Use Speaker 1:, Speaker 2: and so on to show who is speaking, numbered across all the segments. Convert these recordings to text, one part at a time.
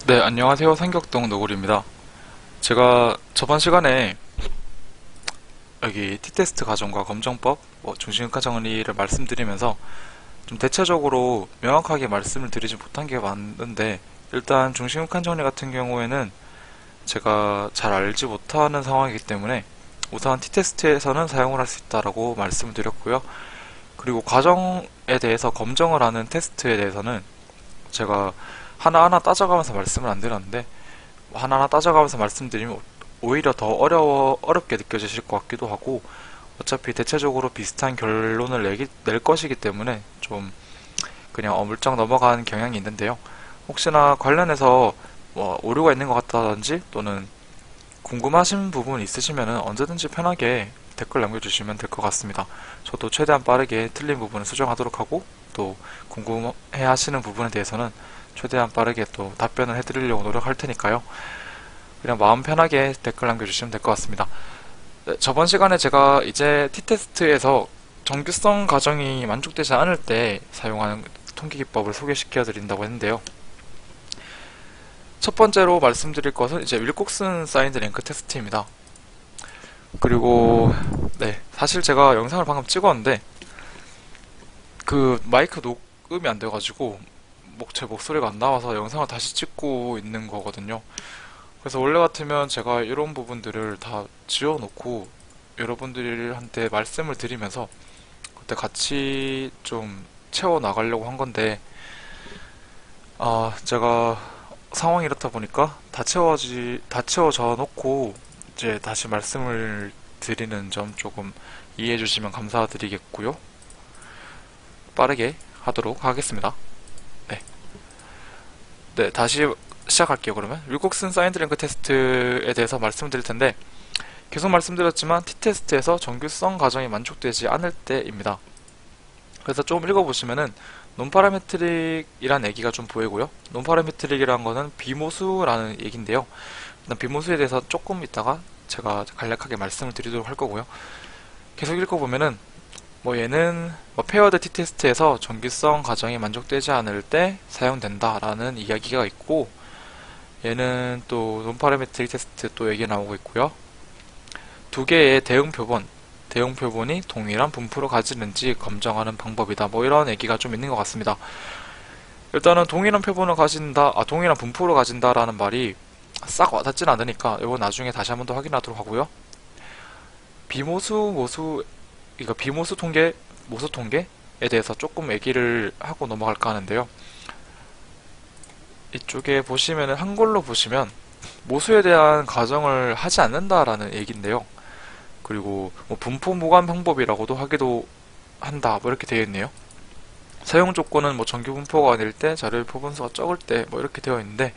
Speaker 1: 네, 안녕하세요. 삼격동 노골입니다. 제가 저번 시간에 여기 T테스트 가정과 검정법, 중심극화 정리를 말씀드리면서 좀 대체적으로 명확하게 말씀을 드리지 못한 게 많은데, 일단 중심극한 정리 같은 경우에는 제가 잘 알지 못하는 상황이기 때문에 우선 T테스트에서는 사용을 할 수 있다라고 말씀을 드렸고요. 그리고 과정에 대해서 검정을 하는 테스트에 대해서는 제가 하나하나 따져가면서 말씀을 안 드렸는데, 하나하나 따져가면서 말씀드리면 오히려 더 어렵게 느껴지실 것 같기도 하고, 어차피 대체적으로 비슷한 결론을 낼 것이기 때문에 좀 그냥 어물쩍 넘어가는 경향이 있는데요. 혹시나 관련해서 오류가 있는 것 같다든지 또는 궁금하신 부분 있으시면 언제든지 편하게 댓글 남겨주시면 될 것 같습니다. 저도 최대한 빠르게 틀린 부분을 수정하도록 하고, 또 궁금해 하시는 부분에 대해서는 최대한 빠르게 또 답변을 해드리려고 노력할 테니까요. 그냥 마음 편하게 댓글 남겨주시면 될 것 같습니다. 네, 저번 시간에 제가 이제 T테스트에서 정규성 가정이 만족되지 않을 때 사용하는 통계 기법을 소개시켜 드린다고 했는데요. 첫 번째로 말씀드릴 것은 이제 윌콕슨 사인드 랭크 테스트입니다. 그리고 네, 사실 제가 영상을 방금 찍었는데 그 마이크 녹음이 안 돼가지고 제 목소리가 안 나와서 영상을 다시 찍고 있는 거거든요. 그래서 원래 같으면 제가 이런 부분들을 다 지워놓고 여러분들한테 말씀을 드리면서 그때 같이 좀 채워 나가려고 한 건데, 제가 상황이 이렇다 보니까 다 채워져 놓고 이제 다시 말씀을 드리는 점 조금 이해해 주시면 감사드리겠고요. 빠르게 하도록 하겠습니다. 네. 네, 다시 시작할게요. 그러면 윌콕슨 사인드 랭크 테스트에 대해서 말씀드릴 텐데, 계속 말씀드렸지만 T테스트에서 정규성 가정이 만족되지 않을 때입니다. 그래서 좀 읽어보시면은 논파라메트릭이란 얘기가 좀 보이고요. 논파라메트릭이란 거는 비모수라는 얘기인데요. 일단 비모수에 대해서 조금 이따가 제가 간략하게 말씀을 드리도록 할 거고요. 계속 읽어보면은 얘는 페어드 T테스트에서 정규성 가정이 만족되지 않을 때 사용된다라는 이야기가 있고, 얘는 또 논파라메트릭 테스트 또 얘기 나오고 있고요. 두 개의 대응 표본이 동일한 분포를 가지는지 검증하는 방법이다. 이런 얘기가 좀 있는 것 같습니다. 일단은 동일한 동일한 분포를 가진다라는 말이 싹 와닿진 않으니까 이거 나중에 다시 한번 더 확인하도록 하고요. 비모수 통계, 모수 통계에 대해서 조금 얘기를 하고 넘어갈까 하는데요. 이쪽에 보시면은 한글로 보시면 모수에 대한 가정을 하지 않는다라는 얘기인데요. 그리고 분포 무관 방법이라고도 하기도 한다, 이렇게 되어 있네요. 사용 조건은 정규 분포가 아닐 때, 자료의 표본수가 적을 때, 이렇게 되어 있는데,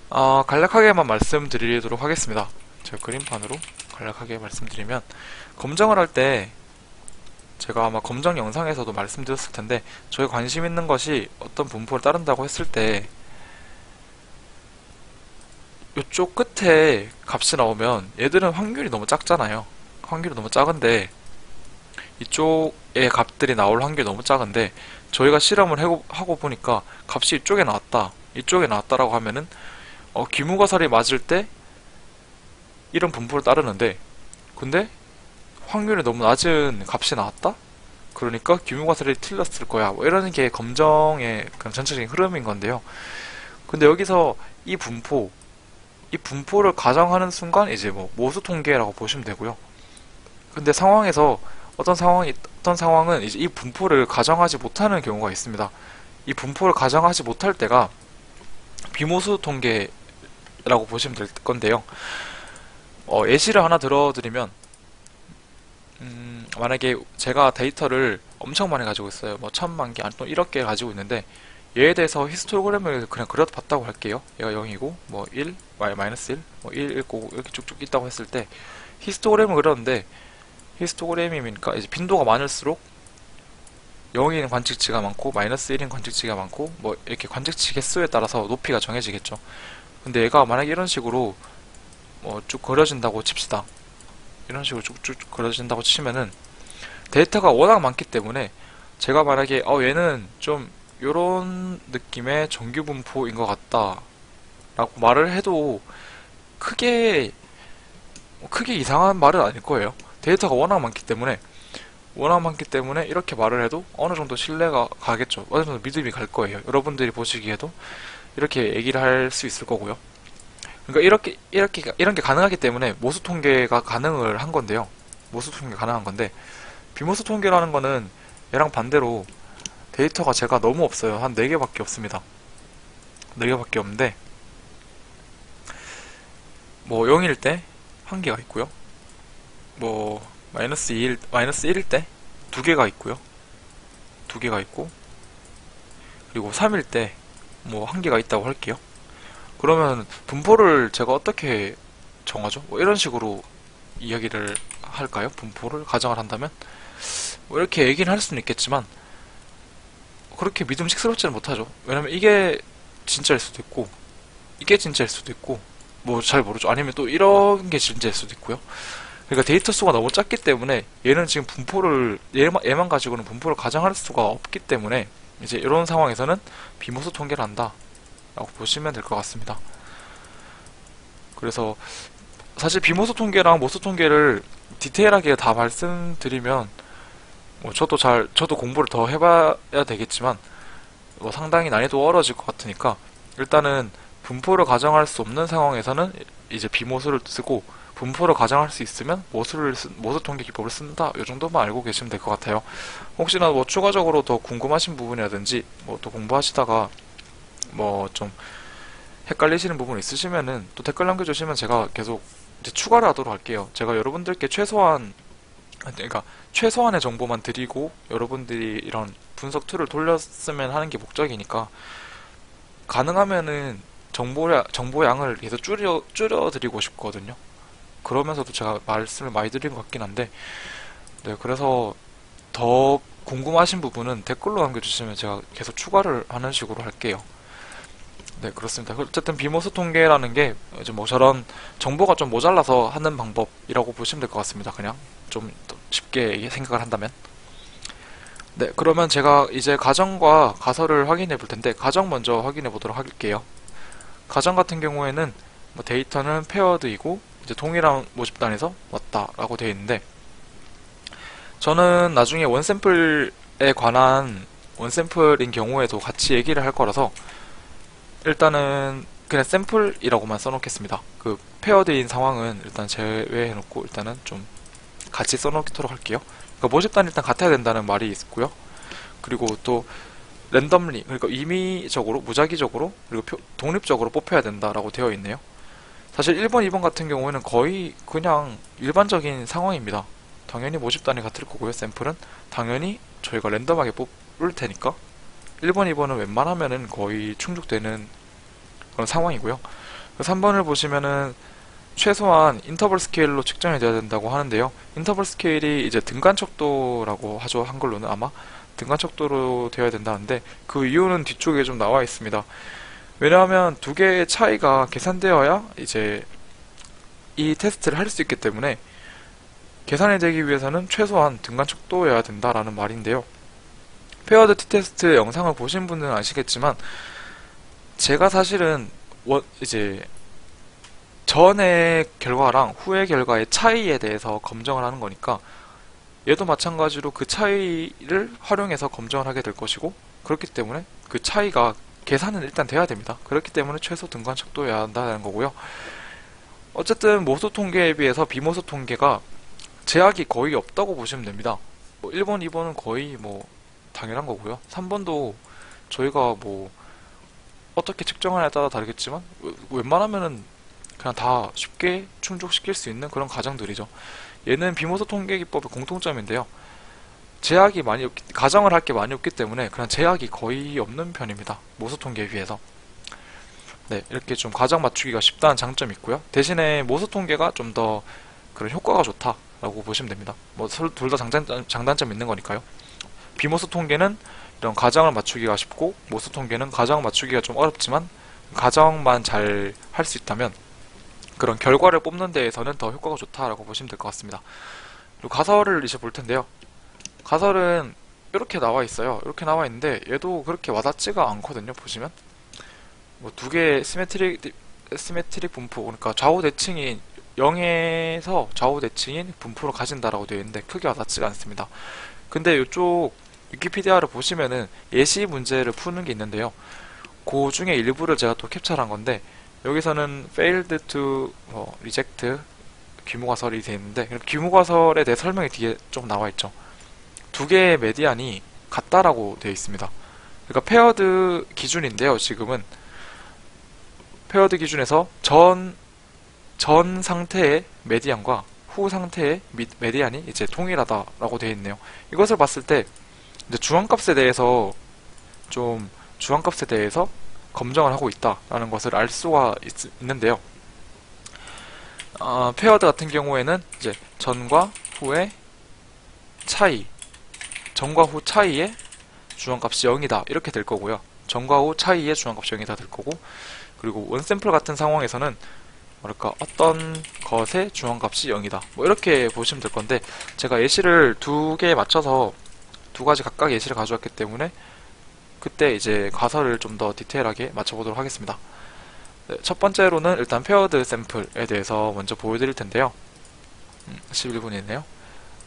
Speaker 1: 간략하게만 말씀드리도록 하겠습니다. 제가 그림판으로 간략하게 말씀드리면, 검정을 할 때 제가 아마 검정 영상에서도 말씀드렸을 텐데, 저희 관심 있는 것이 어떤 분포를 따른다고 했을 때 이쪽 끝에 값이 나오면 얘들은 확률이 너무 작잖아요. 확률이 너무 작은데, 이쪽에 값들이 나올 확률이 너무 작은데, 저희가 실험을 하고 보니까 값이 이쪽에 나왔다라고 하면은 귀무가살이 맞을 때 이런 분포를 따르는데, 근데 확률이 너무 낮은 값이 나왔다? 그러니까 귀무가살이 틀렸을 거야. 이런 게 검정의 그냥 전체적인 흐름인 건데요. 근데 여기서 이 분포를 가정하는 순간 이제 모수 통계라고 보시면 되고요. 근데 어떤 상황은 이제 이 분포를 가정하지 못하는 경우가 있습니다. 이 분포를 가정하지 못할 때가 비모수 통계라고 보시면 될 건데요. 예시를 하나 들어드리면, 만약에 제가 데이터를 엄청 많이 가지고 있어요. 1000만 개, 아니 또 1억 개 가지고 있는데, 얘에 대해서 히스토그램을 그냥 그려서 봤다고 할게요. 얘가 0이고, 1, 마이너스 1, 1, 1, 9 이렇게 쭉쭉 있다고 했을 때, 히스토그램을 그렸는데, 히스토그램이니까 이제 빈도가 많을수록 0인 관측치가 많고 마이너스 1인 관측치가 많고 이렇게 관측치 개수에 따라서 높이가 정해지겠죠. 근데 얘가 만약에 이런 식으로 쭉 그려진다고 칩시다. 이런 식으로 쭉쭉 그려진다고 치면은 데이터가 워낙 많기 때문에, 제가 만약에 얘는 좀 요런 느낌의 정규 분포인 것 같다 라고 말을 해도 크게 이상한 말은 아닐 거예요. 데이터가 워낙 많기 때문에 이렇게 말을 해도 어느 정도 신뢰가 가겠죠. 어느 정도 믿음이 갈 거예요. 여러분들이 보시기에도 이렇게 얘기를 할 수 있을 거고요. 그러니까 이런 게 가능하기 때문에 모수 통계가 가능을 한 건데요. 모수 통계 가능한 건데, 비모수 통계라는 거는 얘랑 반대로 데이터가 제가 너무 없어요. 한 4개밖에 없습니다. 4개밖에 없는데, 뭐 0일 때 1개가 있고요. 뭐 마이너스 1일 때 2개가 있고요. 2개가 있고, 그리고 3일 때 뭐 1개가 있다고 할게요. 그러면 분포를 제가 어떻게 정하죠? 뭐 이런 식으로 이야기를 할까요? 분포를 가정을 한다면? 뭐 이렇게 얘기는 할 수는 있겠지만 그렇게 믿음직스럽지는 못하죠. 왜냐면 이게 진짜일 수도 있고 이게 진짜일 수도 있고 뭐 잘 모르죠. 아니면 또 이런 게 진짜일 수도 있고요. 그러니까 데이터 수가 너무 작기 때문에 얘는 지금 얘만 가지고는 분포를 가정할 수가 없기 때문에 이제 이런 상황에서는 비모수 통계를 한다 라고 보시면 될 것 같습니다. 그래서 사실 비모수 통계랑 모수 통계를 디테일하게 다 말씀드리면 뭐 저도 공부를 더 해봐야 되겠지만 뭐 상당히 난이도 어려질 것 같으니까 일단은 분포를 가정할 수 없는 상황에서는 이제 비모수를 쓰고 분포를 가정할 수 있으면 모수 통계 기법을 쓴다. 이 정도만 알고 계시면 될 것 같아요. 혹시나 뭐 추가적으로 더 궁금하신 부분이라든지 뭐 또 공부하시다가 뭐 좀 헷갈리시는 부분 있으시면은 또 댓글 남겨주시면 제가 계속 이제 추가를 하도록 할게요. 제가 여러분들께 그러니까 최소한의 정보만 드리고 여러분들이 이런 분석 툴을 돌렸으면 하는 게 목적이니까 가능하면은 정보 양을 계속 줄여드리고 싶거든요. 그러면서도 제가 말씀을 많이 드린 것 같긴 한데, 네, 그래서 더 궁금하신 부분은 댓글로 남겨주시면 제가 계속 추가를 하는 식으로 할게요. 네, 그렇습니다. 어쨌든 비모수 통계라는 게 이제 뭐 저런 정보가 좀 모자라서 하는 방법이라고 보시면 될 것 같습니다. 그냥 좀 쉽게 생각을 한다면. 네, 그러면 제가 이제 가정과 가설을 확인해 볼 텐데, 가정 먼저 확인해 보도록 할게요. 가정 같은 경우에는 뭐 데이터는 페어드이고 이제 동일한 모집단에서 왔다라고 되어 있는데, 저는 나중에 원샘플인 경우에도 같이 얘기를 할 거라서 일단은 그냥 샘플이라고만 써놓겠습니다. 그 페어드인 상황은 일단 제외해놓고 일단은 좀 같이 써놓도록 할게요. 그러니까 모집단이 일단 같아야 된다는 말이 있고요. 그리고 또 랜덤리, 그러니까 임의적으로, 무작위적으로, 그리고 독립적으로 뽑혀야 된다라고 되어 있네요. 사실 1번, 2번 같은 경우에는 거의 그냥 일반적인 상황입니다. 당연히 모집단이 같을 거고요. 샘플은 당연히 저희가 랜덤하게 뽑을 테니까 1번, 2번은 웬만하면은 거의 충족되는 그런 상황이고요. 3번을 보시면은 최소한 인터벌 스케일로 측정이 돼야 된다고 하는데요. 인터벌 스케일이 이제 등간 척도라고 하죠. 한글로는 아마 등간 척도로 되어야 된다는데 그 이유는 뒤쪽에 좀 나와 있습니다. 왜냐하면 두 개의 차이가 계산되어야 이제 이 테스트를 할 수 있기 때문에 계산이 되기 위해서는 최소한 등간 척도여야 된다라는 말인데요. 페어드 t-테스트 영상을 보신 분들은 아시겠지만 제가 사실은 이제 전의 결과랑 후의 결과의 차이에 대해서 검정을 하는 거니까 얘도 마찬가지로 그 차이를 활용해서 검정을 하게 될 것이고, 그렇기 때문에 그 차이가 계산은 일단 돼야 됩니다. 그렇기 때문에 최소 등간 척도여야 한다는 거고요. 어쨌든 모수 통계에 비해서 비모수 통계가 제약이 거의 없다고 보시면 됩니다. 뭐 1번, 2번은 거의 뭐 당연한 거고요. 3번도 저희가 뭐 어떻게 측정하냐에 따라 다르겠지만 웬만하면은 그냥 다 쉽게 충족시킬 수 있는 그런 가정들이죠. 얘는 비모수 통계 기법의 공통점인데요. 가정을 할 게 많이 없기 때문에 그냥 제약이 거의 없는 편입니다. 모수 통계에 비해서. 네, 이렇게 좀 가정 맞추기가 쉽다는 장점이 있고요. 대신에 모수 통계가 좀 더 그런 효과가 좋다라고 보시면 됩니다. 뭐 둘 다 장단점이 있는 거니까요. 비모수 통계는 이런 가정을 맞추기가 쉽고, 모수 통계는 가정 맞추기가 좀 어렵지만 가정만 잘 할 수 있다면 그런 결과를 뽑는 데에서는 더 효과가 좋다라고 보시면 될 것 같습니다. 그리고 가설을 이제 볼 텐데요. 가설은 이렇게 나와 있어요. 이렇게 나와 있는데 얘도 그렇게 와닿지가 않거든요. 보시면 뭐 두 개의 시메트릭 분포, 그러니까 좌우 대칭인 0에서 좌우 대칭인 분포를 가진다라고 되어 있는데 크게 와닿지가 않습니다. 근데 이쪽 위키피디아를 보시면은 예시 문제를 푸는 게 있는데요. 그 중에 일부를 제가 또 캡처를 한 건데, 여기서는 failed to reject 귀무가설이 되어 있는데, 귀무가설에 대해 설명이 뒤에 좀 나와 있죠. 두 개의 메디안이 같다라고 되어 있습니다. 그러니까 페어드 기준인데요. 지금은 페어드 기준에서 전 상태의 메디안과 후 상태의 메디안이 이제 동일하다라고 되어 있네요. 이것을 봤을 때 이제 중앙값에 대해서 검정을 하고 있다라는 것을 알 수가 있는데요. 페어드 같은 경우에는 이제 전과 후의 차이, 전과 후 차이의 중앙값이 0이다 이렇게 될 거고요. 전과 후 차이의 중앙값이 0이다 될 거고, 그리고 원샘플 같은 상황에서는 뭐랄까 어떤 것의 중앙값이 0이다 뭐 이렇게 보시면 될 건데, 제가 예시를 두 개에 맞춰서 두 가지 각각 예시를 가져왔기 때문에 그때 이제 가설을 좀 더 디테일하게 맞춰보도록 하겠습니다. 네, 첫 번째로는 일단 페어드 샘플에 대해서 먼저 보여드릴 텐데요. 11분이 있네요.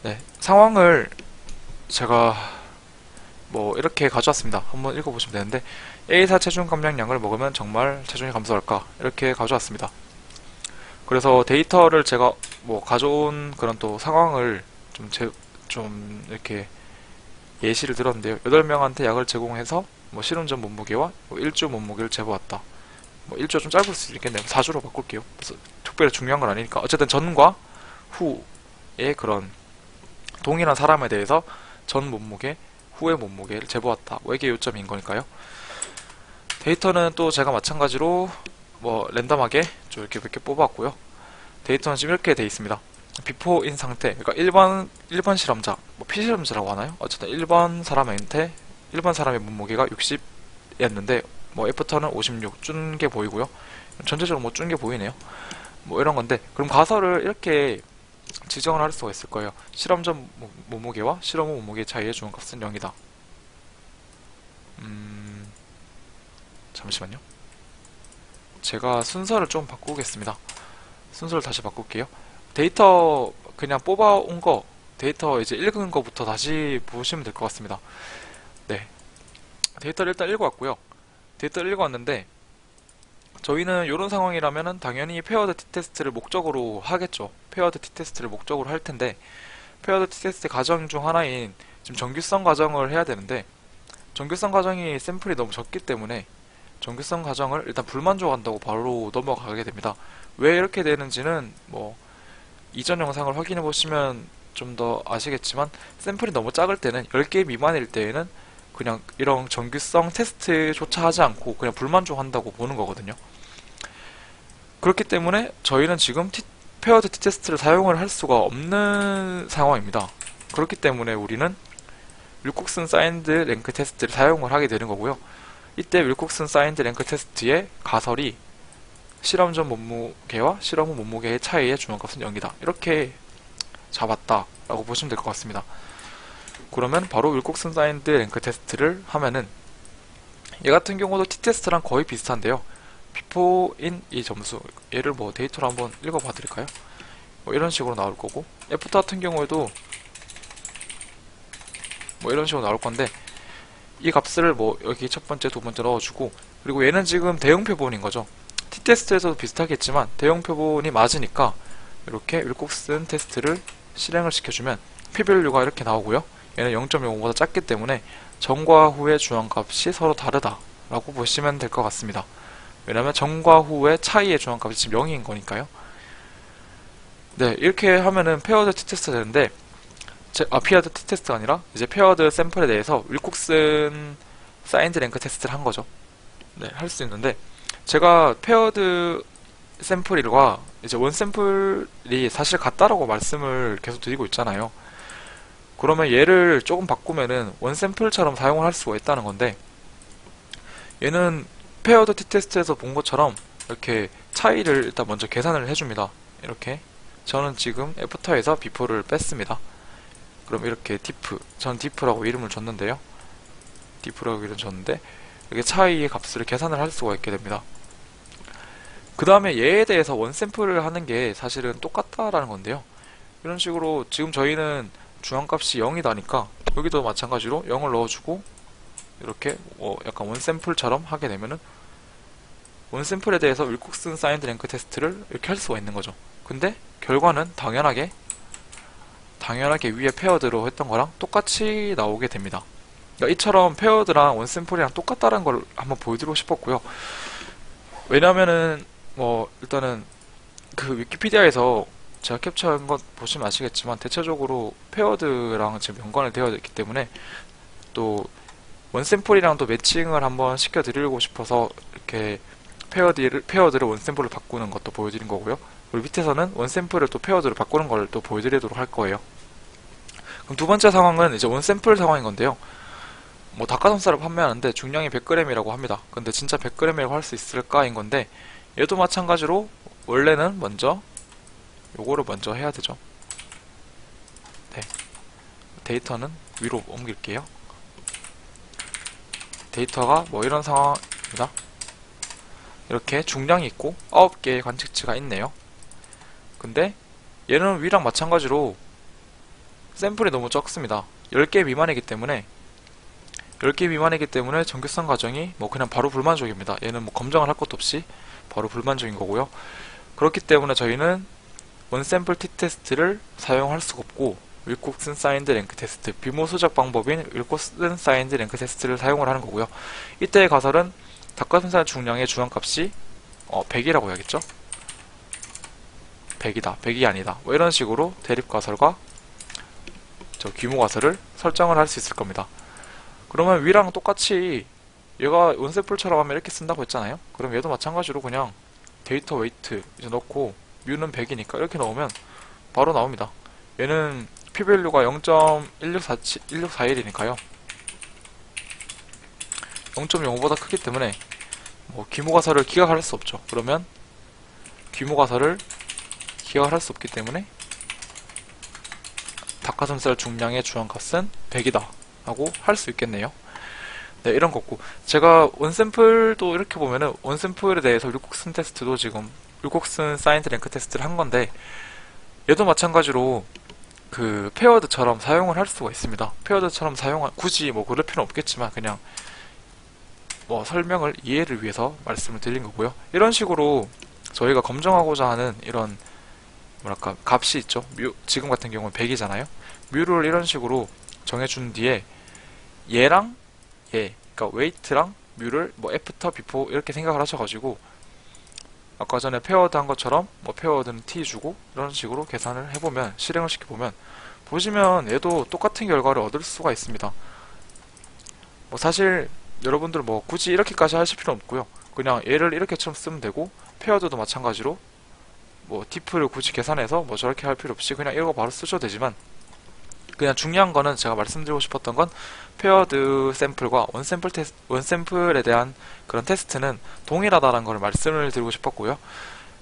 Speaker 1: 네, 상황을 제가 뭐 이렇게 가져왔습니다. 한번 읽어보시면 되는데, A사 체중 감량량을 먹으면 정말 체중이 감소할까 이렇게 가져왔습니다. 그래서 데이터를 제가 뭐 가져온 그런 또 상황을 좀 이렇게 예시를 들었는데요. 8명한테 약을 제공해서 뭐 실험 전 몸무게와 뭐 1주 몸무게를 재보았다. 뭐 1주 좀 짧을 수 있겠네요. 4주로 바꿀게요. 그래서 특별히 중요한 건 아니니까. 어쨌든 전과 후의 그런 동일한 사람에 대해서 전 몸무게, 후의 몸무게를 재보았다. 뭐 이게 요점인 거니까요. 데이터는 또 제가 마찬가지로 뭐 랜덤하게 좀 이렇게 몇 개 뽑았고요. 데이터는 지금 이렇게 돼 있습니다. 비포인 상태, 그러니까 일반 실험자, 뭐 피실험자라고 하나요? 어쨌든 일반 사람의 몸무게가 60이었는데 뭐 애프터는 56 준 게 보이고요. 전체적으로 뭐 준 게 보이네요. 뭐 이런 건데, 그럼 가설을 이렇게 지정을 할 수가 있을 거예요. 실험 전 몸무게와 실험 후 몸무게 차이의 중앙값은 0이다. 잠시만요. 제가 순서를 좀 바꾸겠습니다. 순서를 다시 바꿀게요. 데이터 그냥 뽑아온 거, 데이터 이제 읽은 거부터 다시 보시면 될 것 같습니다. 네, 데이터를 일단 읽어왔고요. 데이터를 읽어왔는데 저희는 이런 상황이라면은 당연히 페어드 t테스트를 목적으로 하겠죠. 페어드 t테스트를 목적으로 할 텐데, 페어드 t테스트 과정 중 하나인 지금 정규성 과정을 해야 되는데, 정규성 과정이 샘플이 너무 적기 때문에 정규성 과정을 일단 불만족한다고 바로 넘어가게 됩니다. 왜 이렇게 되는지는 뭐 이전 영상을 확인해 보시면 좀 더 아시겠지만, 샘플이 너무 작을 때는 10개 미만일 때에는 그냥 이런 정규성 테스트조차 하지 않고 그냥 불만족한다고 보는 거거든요. 그렇기 때문에 저희는 지금 페어드 t테스트를 사용을 할 수가 없는 상황입니다. 그렇기 때문에 우리는 윌콕슨 사인드 랭크 테스트를 사용을 하게 되는 거고요. 이때 윌콕슨 사인드 랭크 테스트의 가설이 실험 전 몸무게와 실험 후 몸무게의 차이의 중앙값은 0이다. 이렇게 잡았다 라고 보시면 될 것 같습니다. 그러면 바로 윌콕슨 사인드 랭크 테스트를 하면은 얘 같은 경우도 t테스트랑 거의 비슷한데요. 비포인 이 점수, 얘를 뭐 데이터로 한번 읽어봐 드릴까요? 뭐 이런 식으로 나올 거고, 애프터 같은 경우에도 뭐 이런 식으로 나올 건데, 이 값을 뭐 여기 첫 번째, 두 번째 넣어주고, 그리고 얘는 지금 대형 표본인 거죠. t테스트에서도 비슷하겠지만 대형 표본이 맞으니까 이렇게 윌콕슨 테스트를 실행을 시켜주면 p-value가 이렇게 나오고요. 얘는 0.05보다 작기 때문에 전과 후의 중앙값이 서로 다르다 라고 보시면 될 것 같습니다. 왜냐면 전과 후의 차이의 중앙값이 지금 0인 거니까요. 네, 이렇게 하면은 페어드 t테스트 되는데, 페어드 t테스트가 아니라 이제 페어드 샘플에 대해서 윌콕슨 사인드 랭크 테스트를 한 거죠. 네, 할 수 있는데, 제가 페어드 샘플과 이제 원 샘플이 사실 같다라고 말씀을 계속 드리고 있잖아요. 그러면 얘를 조금 바꾸면은 원 샘플처럼 사용을 할 수가 있다는 건데, 얘는 페어드 t테스트에서 본 것처럼 이렇게 차이를 일단 먼저 계산을 해줍니다. 이렇게 저는 지금 애프터에서 비포를 뺐습니다. 그럼 이렇게 전 diff라고 이름을 줬는데요. diff라고 이름 줬는데, 이렇게 차이의 값을 계산을 할 수가 있게 됩니다. 그 다음에 얘에 대해서 원샘플을 하는 게 사실은 똑같다라는 건데요. 이런 식으로 지금 저희는 중앙값이 0이다니까 여기도 마찬가지로 0을 넣어주고 이렇게 약간 원샘플처럼 하게 되면은 원샘플에 대해서 윌콕슨 사인드 랭크 테스트를 이렇게 할 수가 있는 거죠. 근데 결과는 당연하게 위에 페어드로 했던 거랑 똑같이 나오게 됩니다. 그러니까 이처럼 페어드랑 원샘플이랑 똑같다는 걸 한번 보여드리고 싶었고요. 왜냐면은 일단은 그 위키피디아에서 제가 캡처한 것 보시면 아시겠지만 대체적으로 페어드랑 지금 연관이 되어 있기 때문에 또 원샘플이랑도 매칭을 한번 시켜드리고 싶어서 이렇게 페어드를 원샘플로 바꾸는 것도 보여드린 거고요. 그리고 밑에서는 원샘플을 또 페어드로 바꾸는 걸 또 보여드리도록 할 거예요. 그럼 두 번째 상황은 이제 원샘플 상황인 건데요. 닭가슴살을 판매하는데 중량이 100g이라고 합니다. 근데 진짜 100g이라고 할 수 있을까인 건데 얘도 마찬가지로 원래는 요거를 먼저 해야 되죠. 네. 데이터는 위로 옮길게요. 데이터가 이런 상황입니다. 이렇게 중량이 있고 9개의 관측치가 있네요. 근데 얘는 위랑 마찬가지로 샘플이 너무 적습니다. 10개 미만이기 때문에 정규성 과정이 그냥 바로 불만족입니다. 얘는 검정을 할 것도 없이 바로 불만족인 거고요. 그렇기 때문에 저희는 원샘플 t테스트를 사용할 수가 없고 윌콕슨 사인드 랭크 테스트, 비모수적 방법인 윌콕슨 사인드 랭크 테스트를 사용을 하는 거고요. 이때의 가설은 닭가슴살 중량의 중앙값이 100이라고 해야겠죠? 100이다, 100이 아니다. 이런 식으로 대립 가설과 규모 가설을 설정을 할 수 있을 겁니다. 그러면 위랑 똑같이 얘가 원샘플처럼 하면 이렇게 쓴다고 했잖아요. 그럼 얘도 마찬가지로 그냥 데이터 웨이트 이제 넣고 뮤는 100이니까 이렇게 넣으면 바로 나옵니다. 얘는 p밸류가 0.1641이니까요 0.05보다 크기 때문에 규모 가설을 기각할 수 없죠. 그러면 규모 가설을 기각할 수 없기 때문에 닭가슴살 중량의 중앙값은 100이다 라고 할 수 있겠네요. 네, 이런 거고 제가 원샘플도 이렇게 보면은 원샘플에 대해서 윌콕슨 테스트도 지금 윌콕슨 사인드 랭크 테스트를 한 건데 얘도 마찬가지로 그 페어드처럼 사용을 할 수가 있습니다. 페어드처럼 굳이 그럴 필요는 없겠지만 그냥 설명을 이해를 위해서 말씀을 드린 거고요. 이런 식으로 저희가 검정하고자 하는 이런 값이 있죠. 지금 같은 경우는 100이잖아요. 뮤를 이런 식으로 정해준 뒤에 얘랑 그러니까 웨이트랑 뮤를 애프터, 비포 이렇게 생각을 하셔가지고 아까 전에 페어드 한 것처럼 페어드는 t 주고 이런 식으로 계산을 해보면 실행을 시켜보면 보시면 얘도 똑같은 결과를 얻을 수가 있습니다. 사실 여러분들 굳이 이렇게까지 하실 필요는 없고요. 그냥 얘를 이렇게처럼 쓰면 되고 페어드도 마찬가지로 diff를 굳이 계산해서 저렇게 할 필요 없이 그냥 이거 바로 쓰셔도 되지만 그냥 중요한 거는 제가 말씀드리고 싶었던 건 페어드 샘플과 원샘플에 대한 그런 테스트는 동일하다는 걸 말씀을 드리고 싶었고요.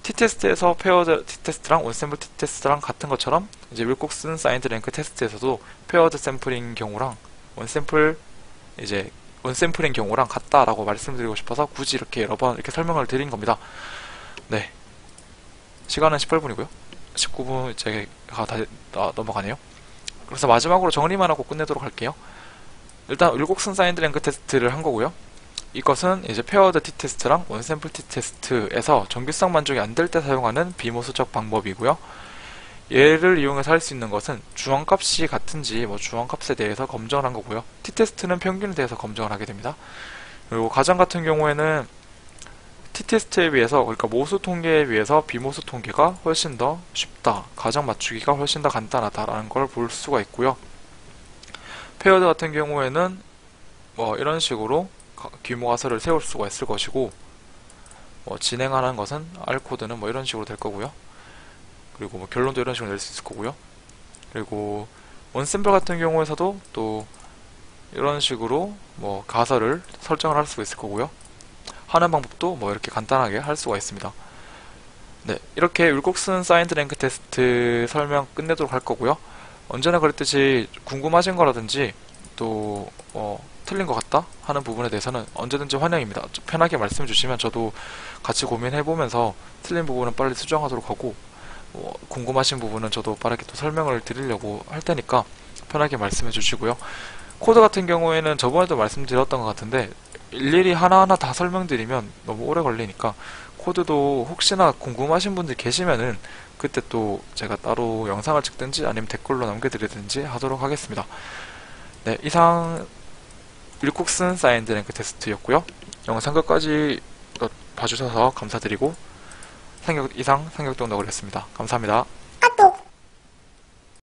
Speaker 1: t테스트에서 페어드 t테스트랑 원샘플 t테스트랑 같은 것처럼 이제 윌콕슨 사인드 랭크 테스트에서도 페어드 샘플인 경우랑 원샘플인 경우랑 같다라고 말씀드리고 싶어서 굳이 이렇게 여러 번 이렇게 설명을 드린 겁니다. 네. 시간은 18분이고요. 19분 이제가 다 넘어가네요. 그래서 마지막으로 정리만 하고 끝내도록 할게요. 일단 윌콕슨 사인드 랭크 테스트를 한 거고요. 이것은 이제 페어드 t테스트랑 원샘플 t테스트에서 정규성 만족이 안 될 때 사용하는 비모수적 방법이고요. 얘를 이용해서 할 수 있는 것은 중앙값이 같은지 중앙값에 대해서 검정을 한 거고요. t테스트는 평균에 대해서 검정을 하게 됩니다. 그리고 가정 같은 경우에는 t테스트에 비해서 그러니까 모수 통계에 비해서 비모수 통계가 훨씬 더 쉽다. 가정 맞추기가 훨씬 더 간단하다라는 걸 볼 수가 있고요. 페어드 같은 경우에는 이런 식으로 규모 가설을 세울 수가 있을 것이고 진행하는 것은 R코드는 이런 식으로 될 거고요. 그리고 결론도 이런 식으로 낼 수 있을 거고요. 그리고 원샘플 같은 경우에서도 또 이런 식으로 가설을 설정을 할 수가 있을 거고요. 하는 방법도 이렇게 간단하게 할 수가 있습니다. 네, 이렇게 윌콕슨 사인드 랭크 테스트 설명 끝내도록 할 거고요. 언제나 그랬듯이 궁금하신 거라든지 또 틀린 것 같다 하는 부분에 대해서는 언제든지 환영입니다. 편하게 말씀 주시면 저도 같이 고민해보면서 틀린 부분은 빨리 수정하도록 하고, 궁금하신 부분은 저도 빠르게 또 설명을 드리려고 할 테니까 편하게 말씀해 주시고요. 코드 같은 경우에는 저번에도 말씀드렸던 것 같은데 일일이 하나하나 다 설명드리면 너무 오래 걸리니까 코드도 혹시나 궁금하신 분들 계시면은 그때 또 제가 따로 영상을 찍든지 아니면 댓글로 남겨드리든지 하도록 하겠습니다. 네, 이상 윌콕 쓴 사이언드 랭크 테스트였고요. 영상 끝까지 봐주셔서 감사드리고 이상 상격동 너구리였습니다. 감사합니다.